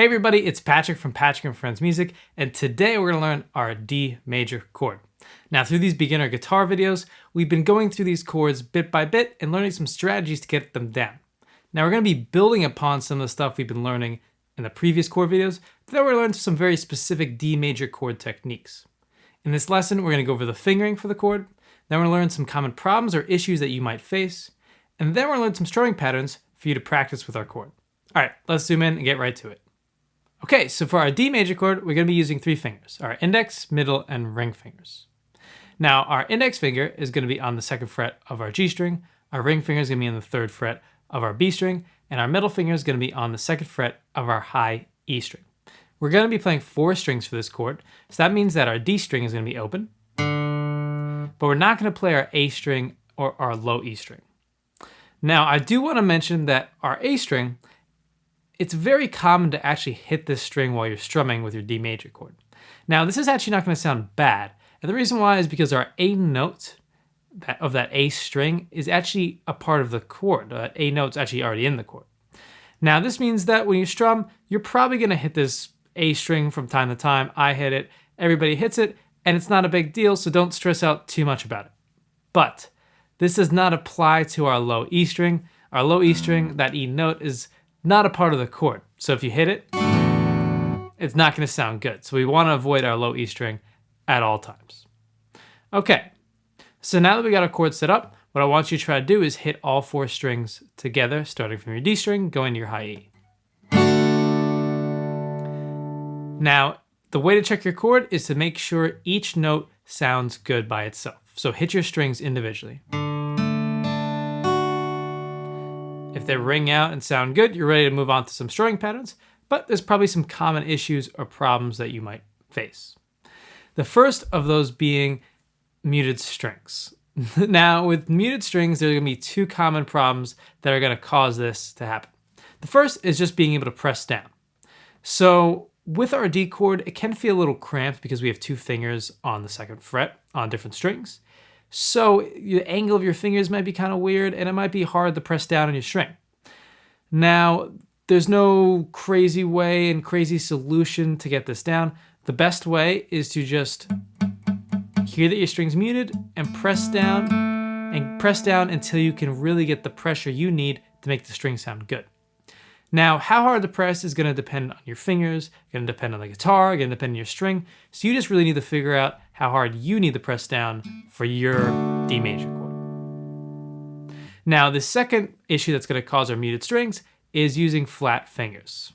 Hey everybody, it's Patrick from Patrick and Friends Music, and today we're going to learn our D major chord. Now through these beginner guitar videos, we've been going through these chords bit by bit and learning some strategies to get them down. Now we're going to be building upon some of the stuff we've been learning in the previous chord videos, but then we're going to learn some very specific D major chord techniques. In this lesson, we're going to go over the fingering for the chord, then we're going to learn some common problems or issues that you might face, and then we're going to learn some strumming patterns for you to practice with our chord. All right, let's zoom in and get right to it. Okay, so for our D major chord, we're going to be using 3 fingers, our index, middle, and ring fingers. Now, our index finger is going to be on the 2nd fret of our G string, our ring finger is going to be on the 3rd fret of our B string, and our middle finger is going to be on the 2nd fret of our high E string. We're going to be playing 4 strings for this chord, so that means that our D string is going to be open, but we're not going to play our A string or our low E string. Now, I do want to mention that our A string, it's very common to actually hit this string while you're strumming with your D major chord. Now, this is actually not going to sound bad, and the reason why is because our A note of that A string is actually a part of the chord. That A note's actually already in the chord. Now, this means that when you strum, you're probably going to hit this A string from time to time. I hit it, everybody hits it, and it's not a big deal, so don't stress out too much about it. But this does not apply to our low E string. Our low E string, that E note, is not a part of the chord. So if you hit it, it's not going to sound good. So we want to avoid our low E string at all times. Okay, so now that we got our chord set up, what I want you to try to do is hit all 4 strings together, starting from your D string, going to your high E. Now, the way to check your chord is to make sure each note sounds good by itself. So hit your strings individually. If they ring out and sound good, you're ready to move on to some strumming patterns, but there's probably some common issues or problems that you might face. The first of those being muted strings. Now, with muted strings, there are going to be 2 common problems that are going to cause this to happen. The first is just being able to press down. So with our D chord, it can feel a little cramped because we have 2 fingers on the 2nd fret on different strings. So the angle of your fingers might be kind of weird, and it might be hard to press down on your string. Now, there's no crazy way and crazy solution to get this down. The best way is to just hear that your string's muted and press down until you can really get the pressure you need to make the string sound good. Now, how hard to press is going to depend on your fingers, going to depend on the guitar, going to depend on your string. So you just really need to figure out how hard you need to press down for your D major chord. Now, the second issue that's going to cause our muted strings is using flat fingers.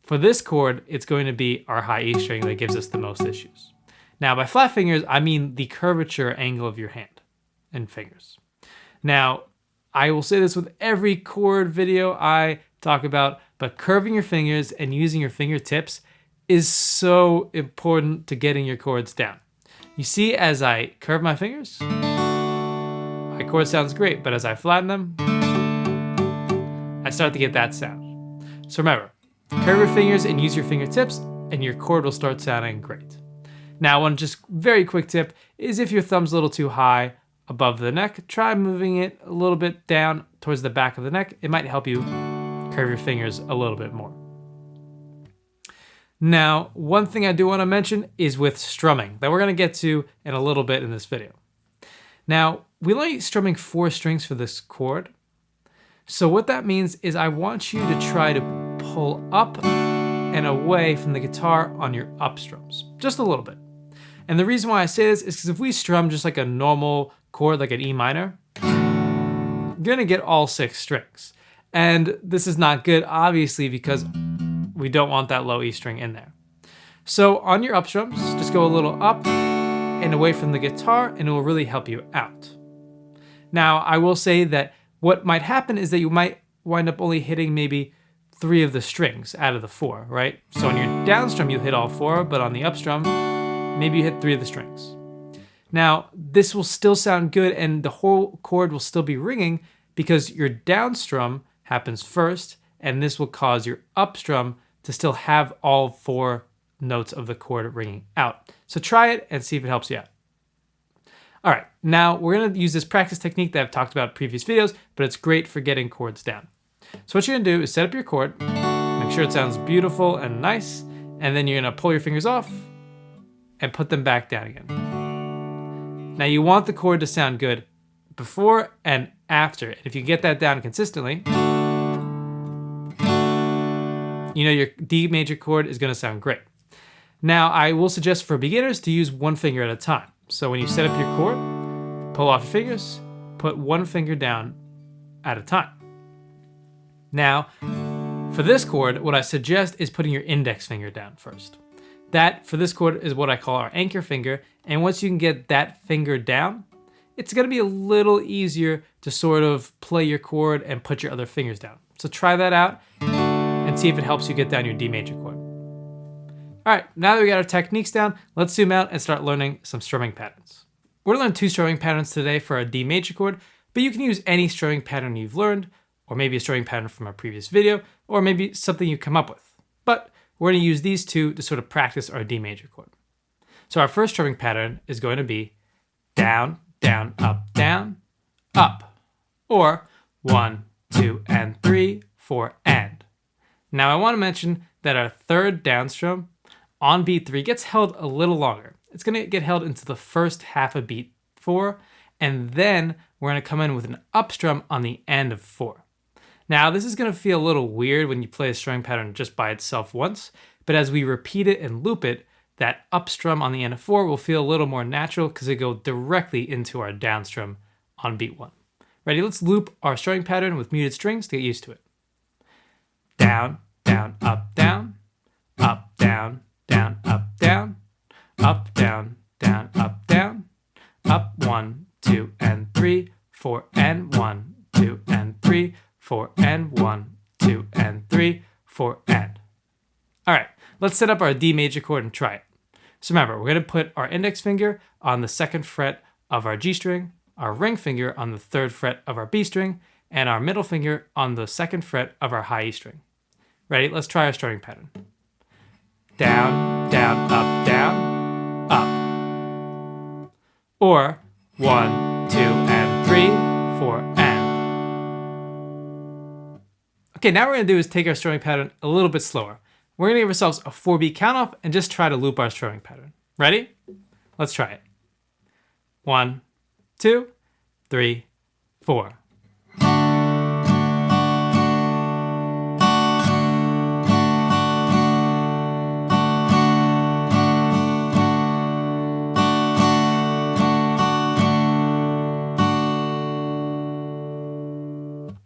For this chord, it's going to be our high E string that gives us the most issues. Now, by flat fingers, I mean the curvature angle of your hand and fingers. Now, I will say this with every chord video I talk about, but curving your fingers and using your fingertips is so important to getting your chords down. You see, as I curve my fingers, my chord sounds great, but as I flatten them, I start to get that sound. So remember, curve your fingers and use your fingertips, and your chord will start sounding great. Now, one just very quick tip is if your thumb's a little too high above the neck, try moving it a little bit down towards the back of the neck. It might help you curve your fingers a little bit more. Now, one thing I do want to mention is with strumming that we're going to get to in a little bit in this video. Now, we're only strumming 4 strings for this chord. So what that means is I want you to try to pull up and away from the guitar on your up strums, just a little bit. And the reason why I say this is because if we strum just like a normal chord, like an E minor, you're going to get all 6 strings. And this is not good, obviously, because we don't want that low E string in there. So on your up strums, just go a little up and away from the guitar, and it will really help you out. Now, I will say that what might happen is that you might wind up only hitting maybe 3 of the strings out of the 4, right? So on your down strum, you hit all 4, but on the up strum, maybe you hit 3 of the strings. Now, this will still sound good, and the whole chord will still be ringing because your down strum happens first, and this will cause your up strum to still have all 4 notes of the chord ringing out. So try it and see if it helps you out. All right, now we're going to use this practice technique that I've talked about in previous videos, but it's great for getting chords down. So what you're going to do is set up your chord. Make Make sure it sounds beautiful and nice, and then you're gonna pull your fingers off and put them back down again. Now you want the chord to sound good before and after. If you get that down consistently, you know your D major chord is gonna sound great. Now I will suggest for beginners to use one finger at a time. So when you set up your chord, pull off your fingers, put one finger down at a time. Now, for this chord, what I suggest is putting your index finger down first. That, for this chord, is what I call our anchor finger, and once you can get that finger down, it's gonna be a little easier to sort of play your chord and put your other fingers down. So try that out and see if it helps you get down your D major chord. All right, now that we got our techniques down, let's zoom out and start learning some strumming patterns. We're gonna learn 2 strumming patterns today for our D major chord, but you can use any strumming pattern you've learned, or maybe a strumming pattern from our previous video, or maybe something you come up with. But we're gonna use these 2 to sort of practice our D major chord. So our first strumming pattern is going to be down, down, up, or 1, 2, and 3, 4, and. Now I wanna mention that our third down strum on beat 3 gets held a little longer. It's gonna get held into the first half of beat 4, and then we're gonna come in with an up strum on the end of 4. Now, this is gonna feel a little weird when you play a strumming pattern just by itself once, but as we repeat it and loop it, that up strum on the end of 4 will feel a little more natural because it goes directly into our down strum on beat 1. Ready? Let's loop our strumming pattern with muted strings to get used to it. Down, down, up, down, up, down, down, up, down, up, down, down, up, down, up, 1, 2, and 3, 4, and 1, 2, and 3, 4, and 1, 2, and 3, 4, and. All right, let's set up our D major chord and try it. So remember, we're gonna put our index finger on the 2nd fret of our G string, our ring finger on the 3rd fret of our B string, and our middle finger on the 2nd fret of our high E string. Ready? Let's try our strumming pattern. Down, down, up. Or 1, 2, and 3, 4, and. Okay, now what we're gonna do is take our strumming pattern a little bit slower. We're gonna give ourselves a 4-beat count off and just try to loop our strumming pattern. Ready? Let's try it. 1, 2, 3, 4.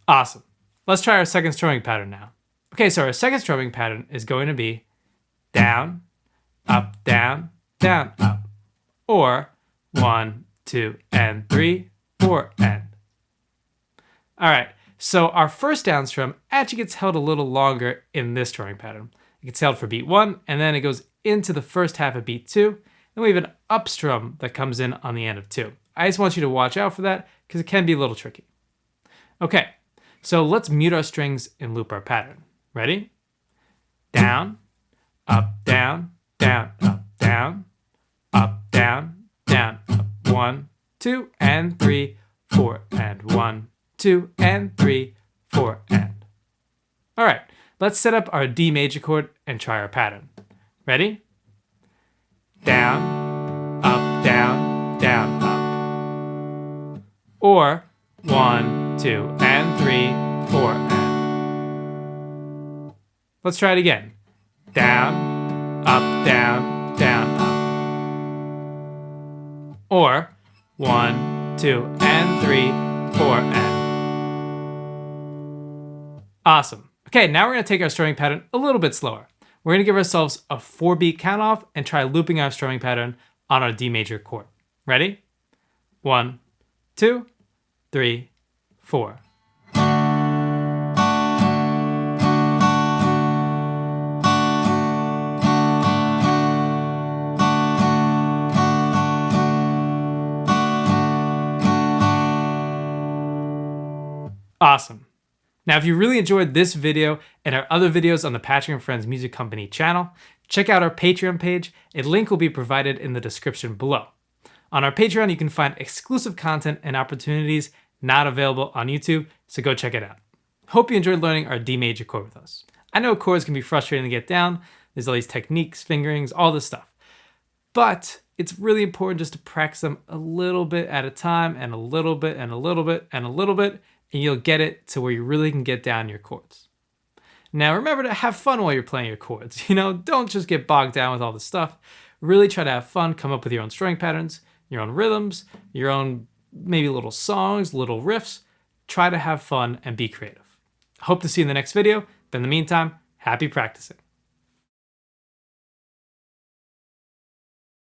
Awesome. Let's try our second strumming pattern now. Okay, so our second strumming pattern is going to be down, up, up. Or 1, 2, and 3, 4, and. All right, so our first down strum actually gets held a little longer in this strumming pattern. It gets held for beat 1, and then it goes into the first half of beat 2, and we have an up strum that comes in on the end of 2. I just want you to watch out for that because it can be a little tricky. Okay, so let's mute our strings and loop our pattern. Ready? Down, up, down, up, down, up, down, up. 1, 2, and 3, 4, and 1, 2, and 3, 4, and. All right, let's set up our D major chord and try our pattern. Ready? Down, up, up. Or 1, 2, and 3, 4, and. Let's try it again. Down, up, up. Or 1, 2, and 3, 4, and. Awesome. Okay, now we're gonna take our strumming pattern a little bit slower. We're gonna give ourselves a 4-beat count off and try looping our strumming pattern on our D major chord. Ready? 1, 2, 3, 4. Awesome. Now, if you really enjoyed this video and our other videos on the Patrick & Friends Music Company channel, check out our Patreon page. A link will be provided in the description below. On our Patreon, you can find exclusive content and opportunities not available on YouTube, so go check it out. Hope you enjoyed learning our D major chord with us. I know chords can be frustrating to get down. There's all these techniques, fingerings, all this stuff. But it's really important just to practice them a little bit at a time, and a little bit and a little bit and a little bit, and you'll get it to where you really can get down your chords. Now remember to have fun while you're playing your chords. Don't just get bogged down with all this stuff. Really try to have fun, come up with your own strumming patterns, your own rhythms, your own maybe little songs, little riffs. Try to have fun and be creative. Hope to see you in the next video. But in the meantime, happy practicing.